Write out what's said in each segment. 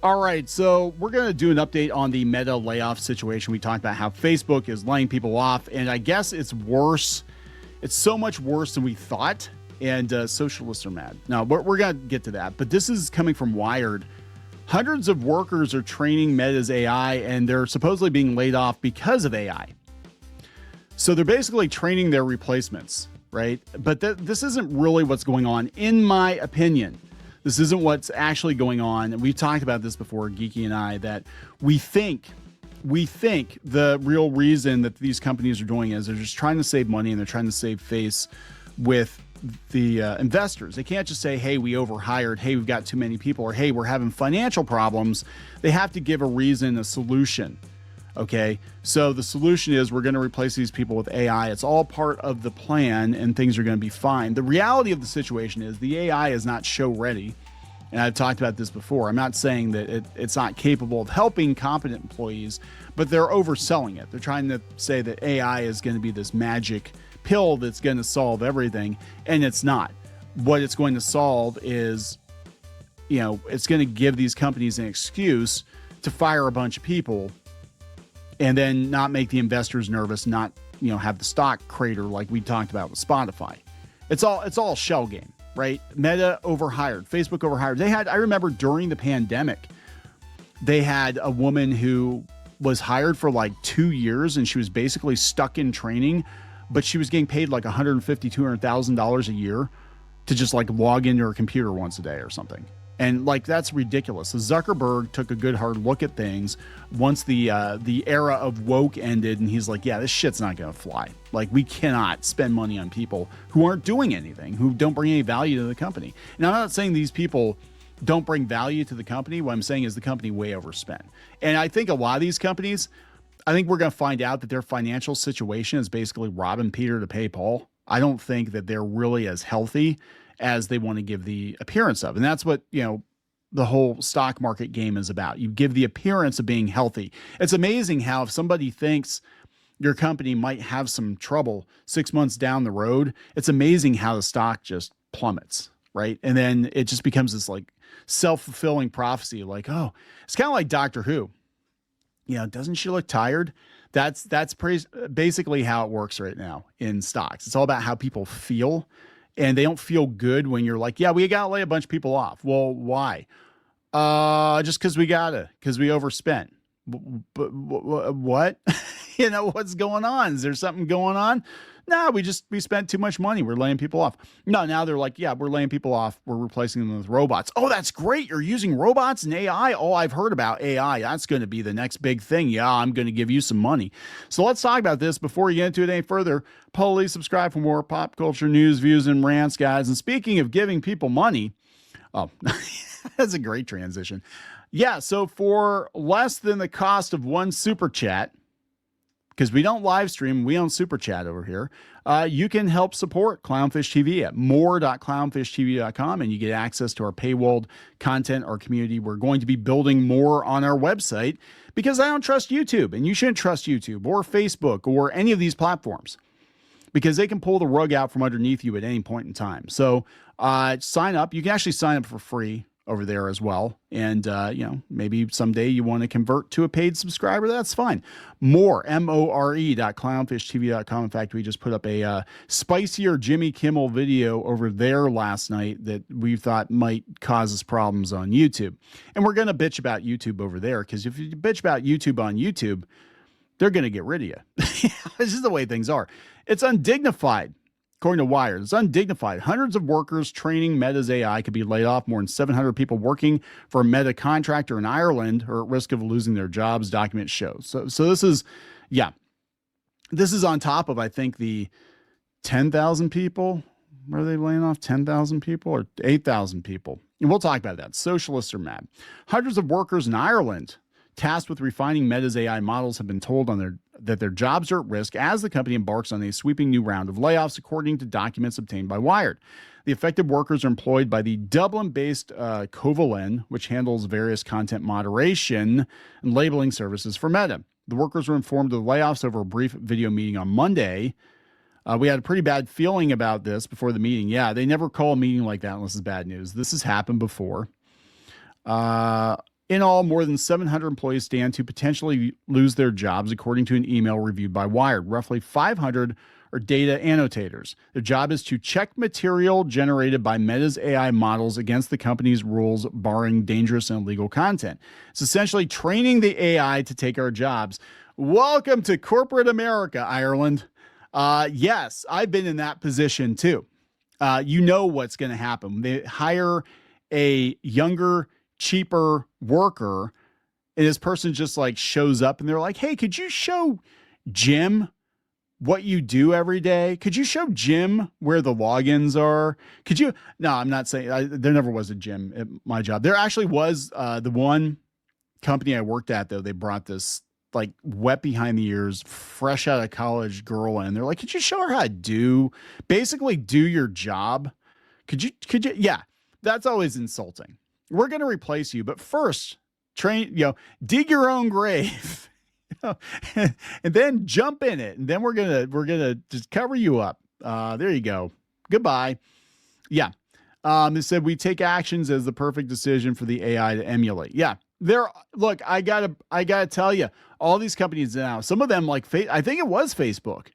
All right, so we're going to do an update on the Meta layoff situation. We talked about how Facebook is laying people off, and I guess it's worse. It's so much worse than we thought, and socialists are mad. Now, we're going to get to that, but this is coming from Wired. Hundreds of workers are training Meta's AI, and they're supposedly being laid off because of AI. So they're basically training their replacements, right? But this isn't really what's going on, in my opinion. This isn't what's actually going on. And we've talked about this before, Geeky and I, that we think the real reason that these companies are doing is they're just trying to save money and they're trying to save face with the investors. They can't just say, hey, we overhired, hey, we've got too many people, or hey, we're having financial problems. They have to give a reason, a solution. Okay, so the solution is we're going to replace these people with AI. It's all part of the plan and things are going to be fine. The reality of the situation is the AI is not show ready. And I've talked about this before. I'm not saying that it's not capable of helping competent employees, but they're overselling it. They're trying to say that AI is going to be this magic pill that's going to solve everything, and it's not. What it's going to solve is, it's going to give these companies an excuse to fire a bunch of people and then not make the investors nervous, not, have the stock crater like we talked about with Spotify. It's all a shell game, right? Meta overhired, Facebook overhired. I remember during the pandemic, they had a woman who was hired for like 2 years and she was basically stuck in training, but she was getting paid like $150,000, $200,000 a year to just like log into her computer once a day or something. And like, that's ridiculous. So Zuckerberg took a good hard look at things once the era of woke ended. And he's like, yeah, this shit's not going to fly. Like, we cannot spend money on people who aren't doing anything, who don't bring any value to the company. And I'm not saying these people don't bring value to the company. What I'm saying is the company way overspent. And I think a lot of these companies, I think we're going to find out that their financial situation is basically robbing Peter to pay Paul. I don't think that they're really as healthy as they want to give the appearance of. And that's what, the whole stock market game is about. You give the appearance of being healthy. It's amazing how if somebody thinks your company might have some trouble 6 months down the road, it's amazing how the stock just plummets, right? And then it just becomes this like self-fulfilling prophecy, like, oh, it's kind of like Doctor Who. Doesn't she look tired? That's basically how it works right now in stocks. It's all about how people feel. And they don't feel good when you're like, yeah, we got to lay a bunch of people off. Well, why? Just because we overspent. But what? What's going on? Is there something going on? No, we spent too much money. We're laying people off. No, now they're like, yeah, we're laying people off. We're replacing them with robots. Oh, that's great. You're using robots and AI. Oh, I've heard about AI. That's going to be the next big thing. Yeah, I'm going to give you some money. So let's talk about this before you get into it any further. Please subscribe for more pop culture news, views, and rants, guys. And speaking of giving people money, oh, that's a great transition. Yeah, so for less than the cost of one super chat, because we don't live stream, we own Super Chat over here, you can help support Clownfish TV at more.clownfishtv.com, and you get access to our paywalled content, our community. We're going to be building more on our website because I don't trust YouTube, and you shouldn't trust YouTube or Facebook or any of these platforms because they can pull the rug out from underneath you at any point in time. So sign up. You can actually sign up for free over there as well. And, maybe someday you want to convert to a paid subscriber. That's fine. more.clownfishtv.com. In fact, we just put up a spicier Jimmy Kimmel video over there last night that we thought might cause us problems on YouTube. And we're going to bitch about YouTube over there because if you bitch about YouTube on YouTube, they're going to get rid of you. This is the way things are. It's undignified. According to Wired, it's undignified. Hundreds of workers training Meta's AI could be laid off. More than 700 people working for a Meta contractor in Ireland are at risk of losing their jobs, documents show. So this is on top of, I think, the 10,000 people. Are they laying off 10,000 people or 8,000 people? And we'll talk about that. Socialists are mad. Hundreds of workers in Ireland tasked with refining Meta's AI models have been told that their jobs are at risk as the company embarks on a sweeping new round of layoffs, according to documents obtained by Wired. The affected workers are employed by the Dublin-based Covalent, which handles various content moderation and labeling services for Meta. The workers were informed of the layoffs over a brief video meeting on Monday. We had a pretty bad feeling about this before the meeting. Yeah, they never call a meeting like that unless it's bad news. This has happened before. In all, more than 700 employees stand to potentially lose their jobs, according to an email reviewed by Wired. Roughly 500 are data annotators. Their job is to check material generated by Meta's AI models against the company's rules, barring dangerous and illegal content. It's essentially training the AI to take our jobs. Welcome to corporate America, Ireland. Yes, I've been in that position too. You know what's going to happen. They hire a younger, cheaper worker, and this person just like shows up and they're like, hey, could you show Jim what you do every day? Could you show Jim where the logins are? Could you? No, I'm not saying there never was a Jim at my job. There actually was the one company I worked at, though. They brought this like wet behind the ears, fresh out of college girl in. They're like, could you show her how to basically do your job? Could you? Yeah, that's always insulting. We're going to replace you, but first dig your own grave, and then jump in it. And then we're going to just cover you up. There you go. Goodbye. Yeah. It said we take actions as the perfect decision for the AI to emulate. Yeah. Look, I gotta tell you, all these companies now, some of them I think it was Facebook.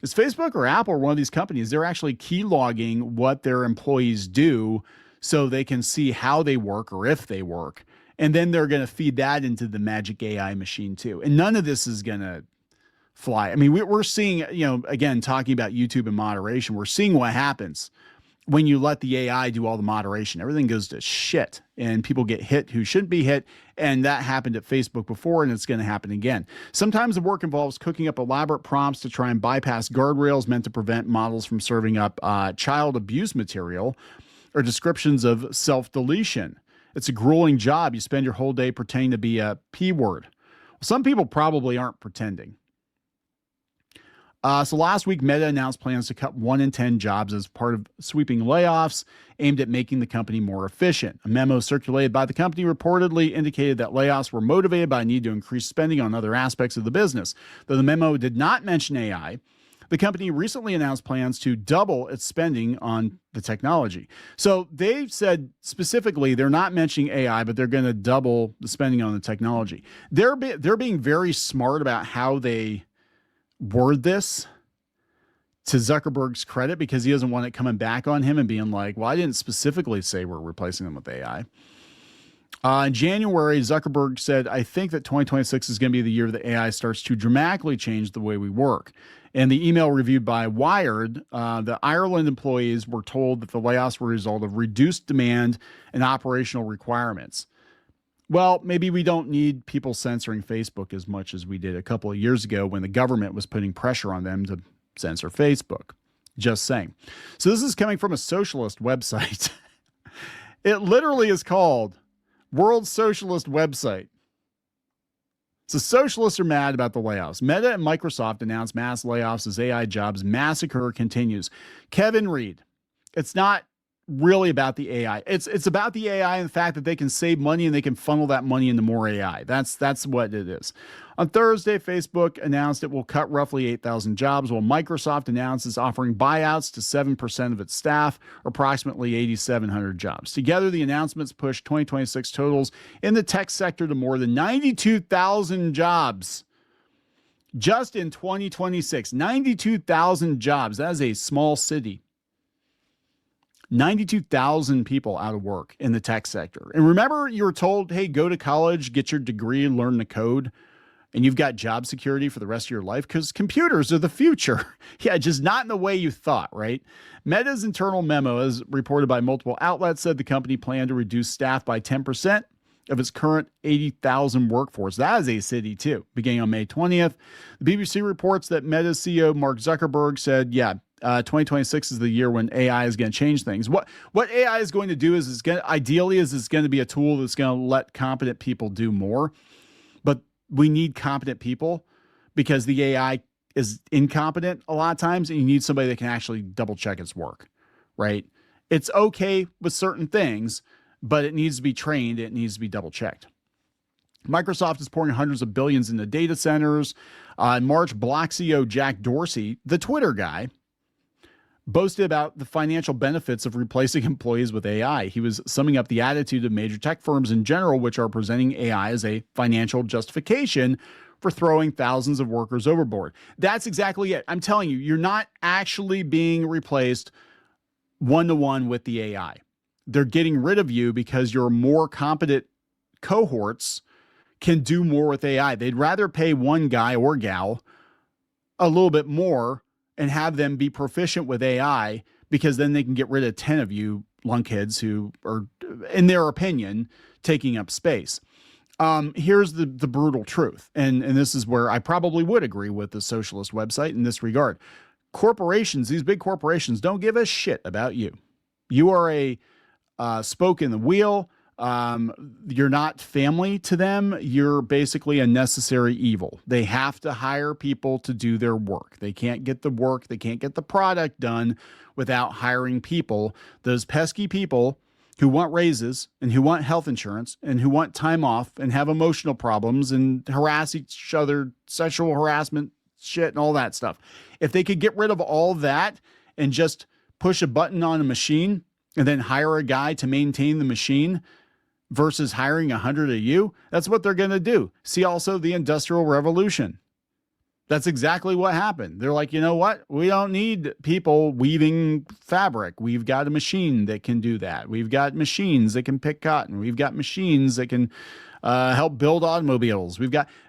It's Facebook or Apple or one of these companies. They're actually keylogging what their employees do so they can see how they work or if they work. And then they're going to feed that into the magic AI machine too. And none of this is going to fly. I mean, we're seeing, again, talking about YouTube and moderation, we're seeing what happens when you let the AI do all the moderation. Everything goes to shit and people get hit who shouldn't be hit. And that happened at Facebook before, and it's going to happen again. Sometimes the work involves cooking up elaborate prompts to try and bypass guardrails meant to prevent models from serving up child abuse material or descriptions of self-deletion. It's a grueling job. You spend your whole day pretending to be a P word. Well, some people probably aren't pretending. So last week, Meta announced plans to cut 1 in 10 jobs as part of sweeping layoffs aimed at making the company more efficient. A memo circulated by the company reportedly indicated that layoffs were motivated by a need to increase spending on other aspects of the business. Though the memo did not mention AI, the company recently announced plans to double its spending on the technology. So they've said specifically they're not mentioning AI, but they're going to double the spending on the technology. They're being very smart about how they word this, to Zuckerberg's credit, because he doesn't want it coming back on him and being like, well, I didn't specifically say we're replacing them with AI. In January, Zuckerberg said, I think that 2026 is going to be the year that AI starts to dramatically change the way we work. In the email reviewed by Wired, the Ireland employees were told that the layoffs were a result of reduced demand and operational requirements. Well, maybe we don't need people censoring Facebook as much as we did a couple of years ago when the government was putting pressure on them to censor Facebook. Just saying. So this is coming from a socialist website. It literally is called World Socialist Website. So socialists are mad about the layoffs. Meta and Microsoft announced mass layoffs as AI jobs massacre continues. Kevin Reed, it's not really about the AI. It's about the AI and the fact that they can save money and they can funnel that money into more AI. That's what it is. On Thursday, Facebook announced it will cut roughly 8,000 jobs, while Microsoft announced it's offering buyouts to 7% of its staff, or approximately 8,700 jobs. Together, the announcements push 2026 totals in the tech sector to more than 92,000 jobs. Just in 2026, 92,000 jobs. That is a small city. 92,000 people out of work in the tech sector. And remember, you were told, hey, go to college, get your degree, and learn the code, and you've got job security for the rest of your life because computers are the future. Yeah, just not in the way you thought, right? Meta's internal memo, as reported by multiple outlets, said the company planned to reduce staff by 10% of its current 80,000 workforce. That is a city too, beginning on May 20th. The BBC reports that Meta's CEO, Mark Zuckerberg, said, 2026 is the year when AI is going to change things. What AI is going to do is it's going to be a tool that's going to let competent people do more. But we need competent people because the AI is incompetent a lot of times, and you need somebody that can actually double check its work, right? It's okay with certain things, but it needs to be trained. It needs to be double checked. Microsoft is pouring hundreds of billions into data centers. In March, Block CEO Jack Dorsey, the Twitter guy, boasted about the financial benefits of replacing employees with AI. He was summing up the attitude of major tech firms in general, which are presenting AI as a financial justification for throwing thousands of workers overboard. That's exactly it. I'm telling you, you're not actually being replaced one-to-one with the AI. They're getting rid of you because your more competent cohorts can do more with AI. They'd rather pay one guy or gal a little bit more and have them be proficient with AI, because then they can get rid of 10 of you lunkheads who are, in their opinion, taking up space. Here's the brutal truth. And this is where I probably would agree with the socialist website in this regard. Corporations, these big corporations, don't give a shit about you. You are a spoke in the wheel. You're not family to them. You're basically a necessary evil. They have to hire people to do their work. They can't get the work, they can't get the product done without hiring people. Those pesky people who want raises and who want health insurance and who want time off and have emotional problems and harass each other, sexual harassment, shit, and all that stuff. If they could get rid of all that and just push a button on a machine and then hire a guy to maintain the machine versus hiring 100 of you, that's what they're going to do. See also the Industrial Revolution. That's exactly what happened. They're like, you know what? We don't need people weaving fabric. We've got a machine that can do that. We've got machines that can pick cotton. We've got machines that can help build automobiles.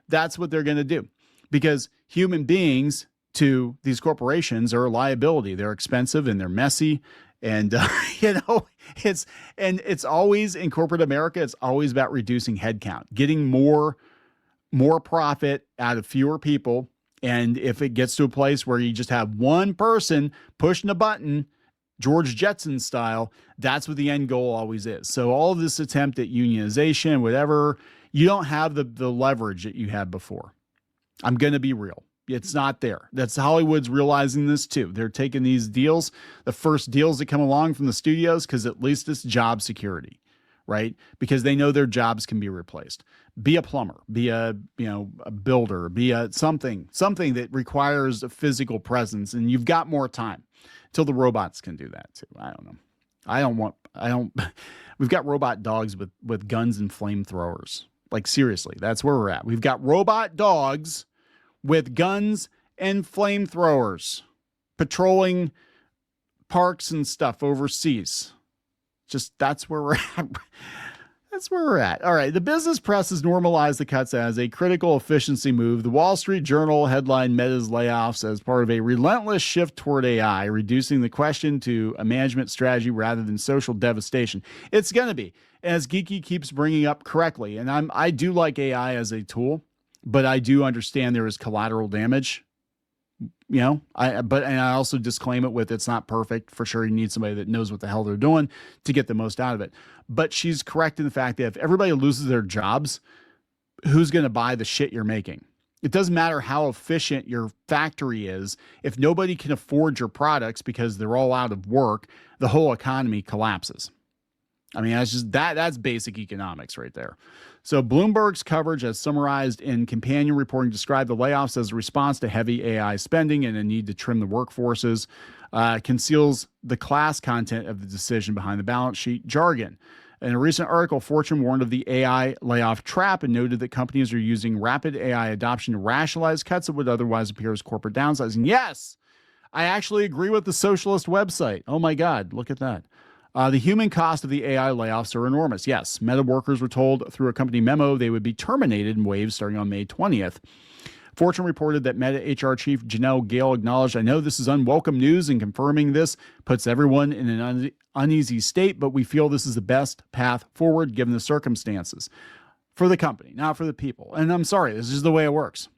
That's what they're going to do, because human beings to these corporations are a liability. They're expensive and they're messy. And, it's always in corporate America, it's always about reducing headcount, getting more profit out of fewer people. And if it gets to a place where you just have one person pushing a button, George Jetson style, that's what the end goal always is. So all of this attempt at unionization, whatever, you don't have the leverage that you had before. I'm going to be real. It's not there. That's Hollywood's realizing this too. They're taking these deals, the first deals that come along from the studios, because at least it's job security, right? Because they know their jobs can be replaced. Be a plumber, be a builder, be a something that requires a physical presence, and you've got more time till the robots can do that too. I don't know. We've got robot dogs with guns and flamethrowers. Like, seriously, that's where we're at. We've got robot dogs with guns and flamethrowers patrolling parks and stuff overseas. Just, that's where we're at. That's where we're at. All right. The business press has normalized the cuts as a critical efficiency move. The Wall Street Journal headlined Meta's layoffs as part of a relentless shift toward AI, reducing the question to a management strategy rather than social devastation. It's going to be, as Geeky keeps bringing up correctly. And I do like AI as a tool, but I do understand there is collateral damage. I also disclaim it with, it's not perfect. For sure, you need somebody that knows what the hell they're doing to get the most out of it. But she's correct in the fact that if everybody loses their jobs, who's going to buy the shit you're making? It doesn't matter how efficient your factory is. If nobody can afford your products because they're all out of work, the whole economy collapses. I mean, that's basic economics right there. So Bloomberg's coverage, as summarized in companion reporting, described the layoffs as a response to heavy AI spending and a need to trim the workforces, conceals the class content of the decision behind the balance sheet jargon. In a recent article, Fortune warned of the AI layoff trap and noted that companies are using rapid AI adoption to rationalize cuts that would otherwise appear as corporate downsizing. Yes, I actually agree with the socialist website. Oh my God, look at that. The human cost of the AI layoffs are enormous. Yes, Meta workers were told through a company memo they would be terminated in waves starting on May 20th. Fortune reported that Meta HR chief Janelle Gale acknowledged, "I know this is unwelcome news, and confirming this puts everyone in an uneasy state, but we feel this is the best path forward given the circumstances for the company, not for the people." And I'm sorry, this is the way it works.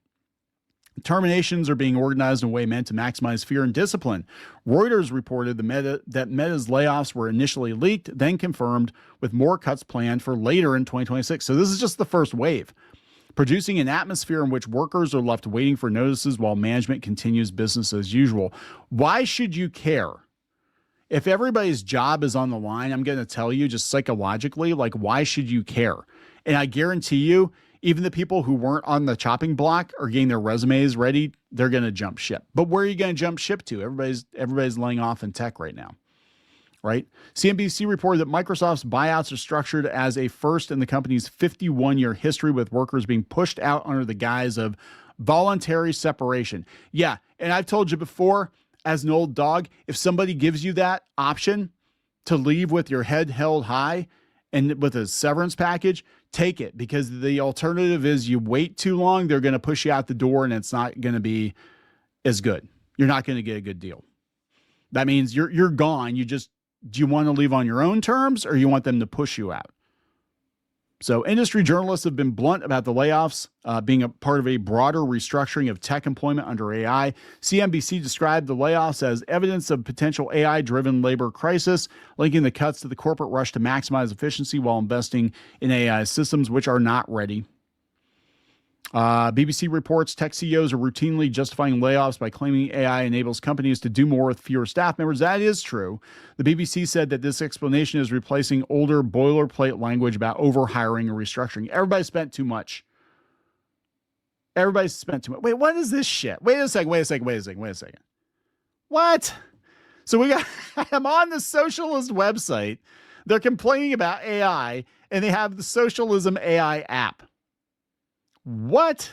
Terminations are being organized in a way meant to maximize fear and discipline. Reuters reported that Meta's layoffs were initially leaked, then confirmed, with more cuts planned for later in 2026. So this is just the first wave, producing an atmosphere in which workers are left waiting for notices while management continues business as usual. Why should you care? If everybody's job is on the line, I'm going to tell you just psychologically, like, why should you care? And I guarantee you, even the people who weren't on the chopping block are getting their resumes ready. They're going to jump ship. But where are you going to jump ship to? Everybody's laying off in tech right now, right? CNBC reported that Microsoft's buyouts are structured as a first in the company's 51-year history, with workers being pushed out under the guise of voluntary separation. Yeah, and I've told you before, as an old dog, if somebody gives you that option to leave with your head held high and with a severance package, take it, because the alternative is you wait too long, they're going to push you out the door and it's not going to be as good. You're not going to get a good deal. That means you're gone. Do you want to leave on your own terms, or you want them to push you out? So industry journalists have been blunt about the layoffs being a part of a broader restructuring of tech employment under AI. CNBC described the layoffs as evidence of potential AI-driven labor crisis, linking the cuts to the corporate rush to maximize efficiency while investing in AI systems which are not ready. BBC reports tech CEOs are routinely justifying layoffs by claiming AI enables companies to do more with fewer staff members. That is true. The BBC said that this explanation is replacing older boilerplate language about overhiring and restructuring. Everybody spent too much. Wait, what is this shit? Wait a second. What? So I'm on the socialist website. They're complaining about AI, and they have the Socialism AI app. What?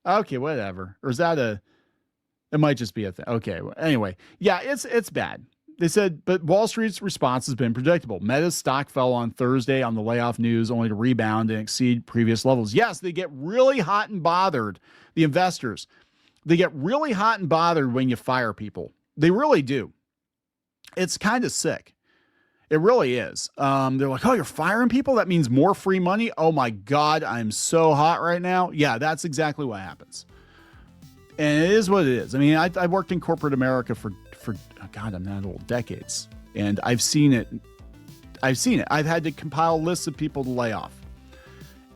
Okay, whatever. Or is that it might just be a thing. Okay. Well, anyway, yeah, it's bad. They said, but Wall Street's response has been predictable. Meta's stock fell on Thursday on the layoff news, only to rebound and exceed previous levels. Yes, they get really hot and bothered. The investors, they get really hot and bothered when you fire people. They really do. It's kind of sick. It really is. They're like, oh, you're firing people? That means more free money? Oh my God, I'm so hot right now. Yeah, that's exactly what happens. And it is what it is. I mean, I worked in corporate America for oh God, I'm not old, decades. And I've seen it. I've had to compile lists of people to lay off.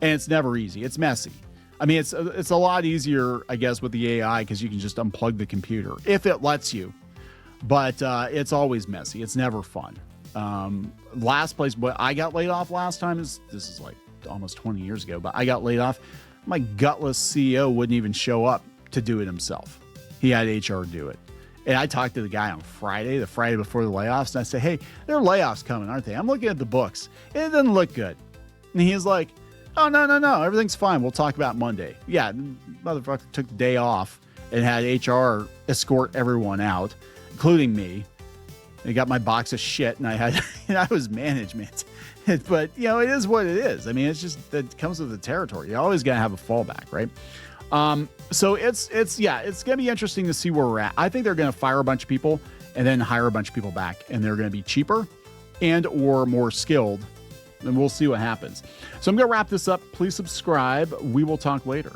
And it's never easy. It's messy. I mean, it's a lot easier, I guess, with the AI because you can just unplug the computer if it lets you. But it's always messy. It's never fun. Last place, but I got laid off last time this is like almost 20 years ago, but I got laid off. My gutless CEO wouldn't even show up to do it himself. He had HR do it. And I talked to the guy on Friday, the Friday before the layoffs, and I said, hey, there are layoffs coming, aren't they? I'm looking at the books. And it doesn't look good. And he's like, oh, no. Everything's fine. We'll talk about Monday. Yeah, motherfucker took the day off and had HR escort everyone out, including me. I got my box of shit, and I was management. But, you know, it is what it is. I mean, it's just that comes with the territory. You always got to have a fallback, right? So it's going to be interesting to see where we're at. I think they're going to fire a bunch of people and then hire a bunch of people back, and they're going to be cheaper and or more skilled, and we'll see what happens. So I'm going to wrap this up. Please subscribe. We will talk later.